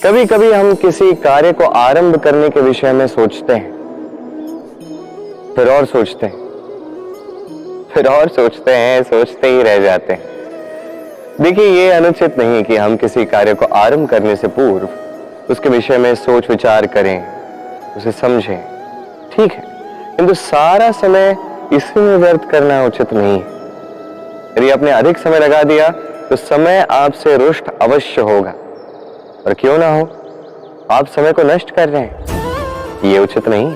कभी कभी हम किसी कार्य को आरंभ करने के विषय में सोचते हैं, फिर और सोचते हैं, फिर और सोचते हैं, सोचते ही रह जाते हैं। देखिए, ये अनुचित नहीं कि हम किसी कार्य को आरंभ करने से पूर्व उसके विषय में सोच विचार करें, उसे समझें, ठीक है, किंतु सारा समय इसी में व्यर्थ करना उचित नहीं है। यदि आपने अधिक समय लगा दिया तो समय आपसे रुष्ट अवश्य होगा, और क्यों ना हो, आप समय को नष्ट कर रहे हैं, ये उचित नहीं है।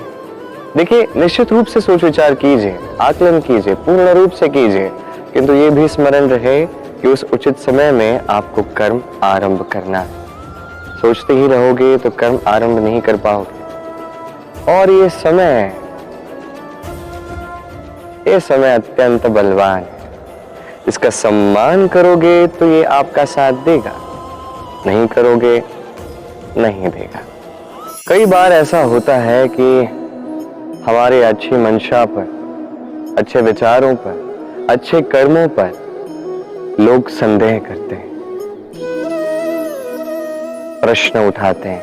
देखिए, निश्चित रूप से सोच विचार कीजिए, आकलन कीजिए, पूर्ण रूप से कीजिए, किंतु ये भी स्मरण रहे कि उस उचित समय में आपको कर्म आरंभ करना है। सोचते ही रहोगे तो कर्म आरंभ नहीं कर पाओगे। और ये समय अत्यंत बलवान है। इसका सम्मान करोगे तो ये आपका साथ देगा, नहीं करोगे नहीं देगा। कई बार ऐसा होता है कि हमारे अच्छी मंशा पर, अच्छे विचारों पर, अच्छे कर्मों पर लोग संदेह करते हैं, प्रश्न उठाते हैं,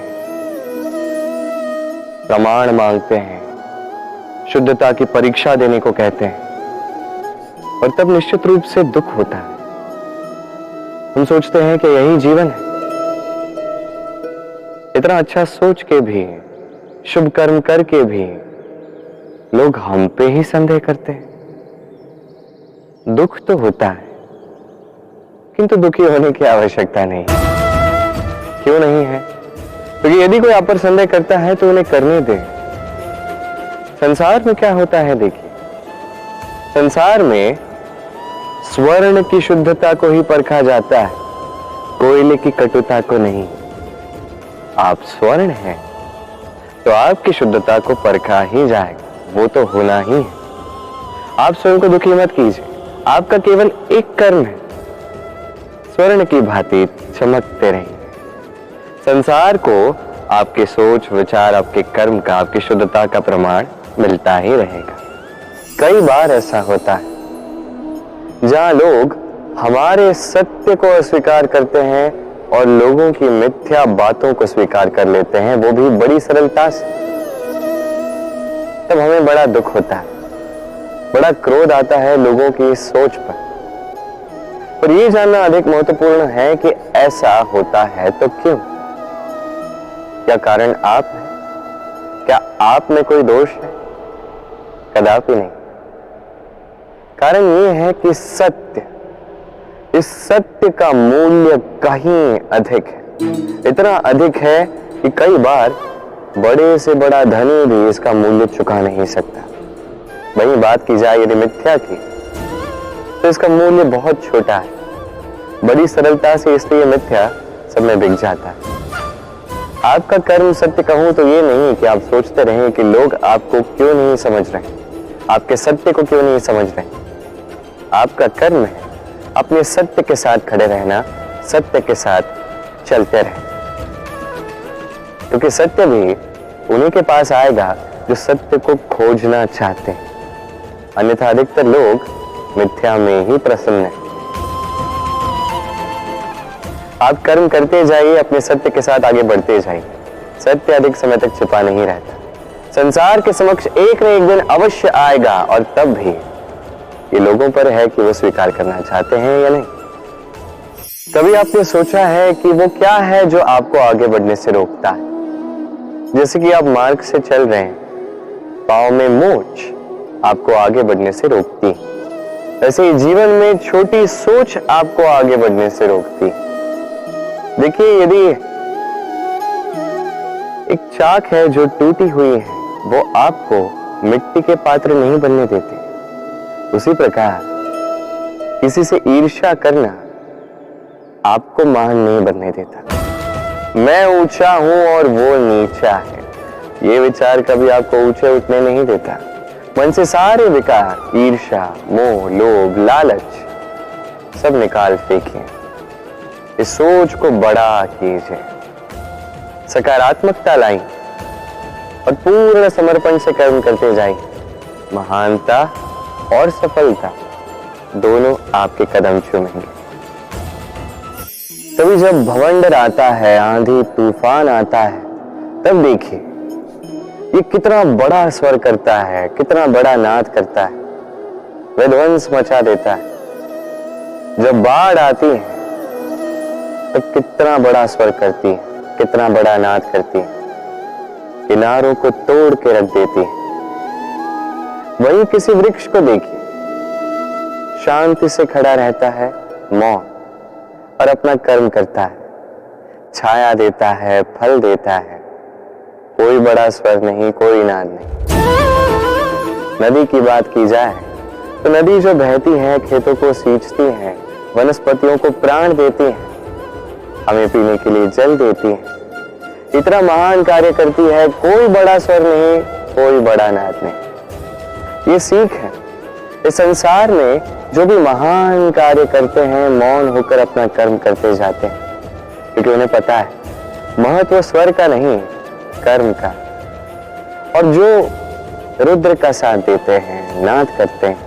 प्रमाण मांगते हैं, शुद्धता की परीक्षा देने को कहते हैं, और तब निश्चित रूप से दुख होता है। हम सोचते हैं कि यही जीवन है। इतना अच्छा सोच के भी, शुभ कर्म करके भी लोग हम पे ही संदेह करते हैं। दुख तो होता है, किंतु दुखी होने की आवश्यकता नहीं। क्यों नहीं है? क्योंकि यदि कोई आप पर संदेह करता है तो उन्हें करने दे। संसार में क्या होता है, देखिए, संसार में स्वर्ण की शुद्धता को ही परखा जाता है, कोयले की कटुता को नहीं। आप स्वर्ण हैं तो आपकी शुद्धता को परखा ही जाएगा, वो तो होना ही है। आप स्वयं को दुखी मत कीजिए, आपका केवल एक कर्म है, स्वर्ण की भांति चमकते रहिए। संसार को आपके सोच विचार, आपके कर्म का, आपकी शुद्धता का प्रमाण मिलता ही रहेगा। कई बार ऐसा होता है जहां लोग हमारे सत्य को अस्वीकार करते हैं और लोगों की मिथ्या बातों को स्वीकार कर लेते हैं, वो भी बड़ी सरलता से। तब हमें बड़ा दुख होता है, बड़ा क्रोध आता है लोगों की इस सोच पर यह जानना अधिक महत्वपूर्ण है कि ऐसा होता है तो क्यों? क्या कारण आप है? क्या आप में कोई दोष है? कदापि नहीं। कारण यह है कि सत्य, इस सत्य का मूल्य कहीं अधिक है। इतना अधिक है कि कई बार बड़े से बड़ा धनी भी इसका मूल्य चुका नहीं सकता। वही बात की जाए यदि मिथ्या की, तो इसका मूल्य बहुत छोटा है, बड़ी सरलता से, इसलिए मिथ्या सब में बिक जाता है। आपका कर्म सत्य कहूं तो ये नहीं कि आप सोचते रहें कि लोग आपको क्यों नहीं समझ रहे, आपके सत्य को क्यों नहीं समझ रहे। आपका कर्म है अपने सत्य के साथ खड़े रहना, सत्य के साथ चलते रहना, क्योंकि सत्य भी उन्हीं के पास आएगा जो सत्य को खोजना चाहते हैं। अन्यथा अधिकतर लोग मिथ्या में ही प्रसन्न हैं। आप कर्म करते जाइए, अपने सत्य के साथ आगे बढ़ते जाइए। सत्य अधिक समय तक छिपा नहीं रहता, संसार के समक्ष एक न एक दिन अवश्य आएगा, और तब भी ये लोगों पर है कि वो स्वीकार करना चाहते हैं या नहीं। कभी आपने सोचा है कि वो क्या है जो आपको आगे बढ़ने से रोकता है? जैसे कि आप मार्ग से चल रहे हैं, पांव में मोच आपको आगे बढ़ने से रोकती है। ऐसे ही जीवन में छोटी सोच आपको आगे बढ़ने से रोकती है। देखिए, यदि एक चाक है जो टूटी हुई है, वो आपको मिट्टी के पात्र नहीं बनने देते। उसी प्रकार किसी से ईर्ष्या करना आपको महान नहीं बनने देता। मैं ऊंचा हूं और वो नीचा है, ये विचार कभी आपको ऊंचे उठने नहीं देता। मन से सारे विकार, ईर्ष्या, मोह, लोभ, लालच सब निकाल फेंकिए। इस सोच को बड़ा कीजिए, सकारात्मकता लाइए और पूर्ण समर्पण से कर्म करते जाइए। महानता और सफलता दोनों आपके कदम चूमेंगे। कभी जब भवंडर आता है, आंधी तूफान आता है, तब देखिए ये कितना बड़ा स्वर करता है, कितना बड़ा नाद करता है, विध्वंस मचा देता है। जब बाढ़ आती है तब कितना बड़ा स्वर करती है, कितना बड़ा नाद करती है, किनारों को तोड़ के रख देती है। वही किसी वृक्ष को देखिए, शांति से खड़ा रहता है, मौन, और अपना कर्म करता है, छाया देता है, फल देता है, कोई बड़ा स्वर नहीं, कोई नाद नहीं। नदी की बात की जाए तो नदी जो बहती है, खेतों को सींचती है, वनस्पतियों को प्राण देती है, हमें पीने के लिए जल देती है, इतना महान कार्य करती है, कोई बड़ा स्वर नहीं, कोई बड़ा नाद नहीं। ये सीख है, इस संसार में जो भी महान कार्य करते हैं, मौन होकर अपना कर्म करते जाते हैं, क्योंकि उन्हें पता है महत्व स्वर का नहीं, कर्म का। और जो रुद्र का साथ देते हैं, नाद करते हैं,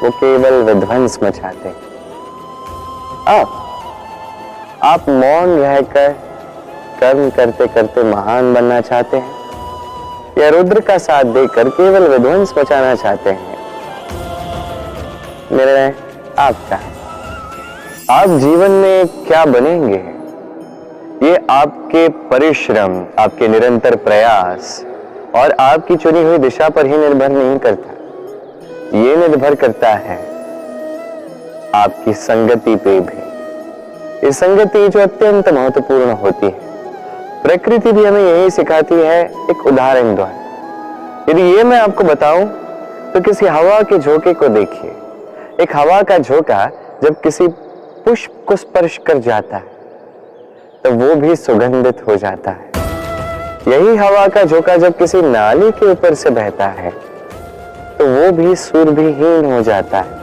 वो केवल विध्वंस मचाते हैं। आप मौन रहकर कर्म करते करते महान बनना चाहते हैं, या रुद्र का साथ देकर केवल विध्वंस मचाना चाहते हैं? निर्णय आपका है। आप जीवन में क्या बनेंगे, ये आपके परिश्रम, आपके निरंतर प्रयास और आपकी चुनी हुई दिशा पर ही निर्भर नहीं करता, ये निर्भर करता है आपकी संगति पे भी। ये संगति जो अत्यंत महत्वपूर्ण होती है। प्रकृति भी हमें यही सिखाती है, एक उदाहरण द्वारा। यदि ये मैं आपको बताऊं तो किसी हवा के झोंके को देखिए। एक हवा का झोंका जब किसी पुष्प को स्पर्श कर जाता है तो वो भी सुगंधित हो जाता है। यही हवा का झोंका जब किसी नाली के ऊपर से बहता है तो वो भी सुरभिहीन हो जाता है।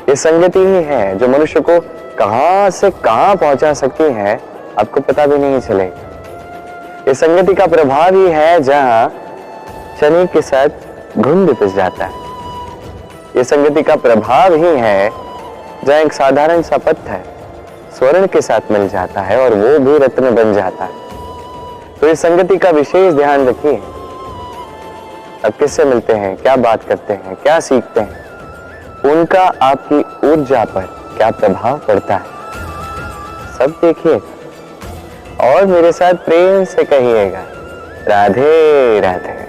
ये संगति ही है जो मनुष्य को कहां से कहां पहुंचा सकती है, आपको पता भी नहीं चलेगा। ये संगति का प्रभाव ही है जहां शनि के साथ घुंड पिस जाता है। ये संगति का प्रभाव ही है जहां एक साधारण सा पत्थर स्वर्ण के साथ मिल जाता है और वो भी रत्न बन जाता है। तो इस संगति का विशेष ध्यान रखिए। अब किससे मिलते हैं, क्या बात करते हैं, क्या सीखते हैं, उनका आपकी ऊर्जा पर क्या प्रभाव पड़ता है, सब देखिएगा और मेरे साथ प्रेम से कहिएगा, राधे राधे।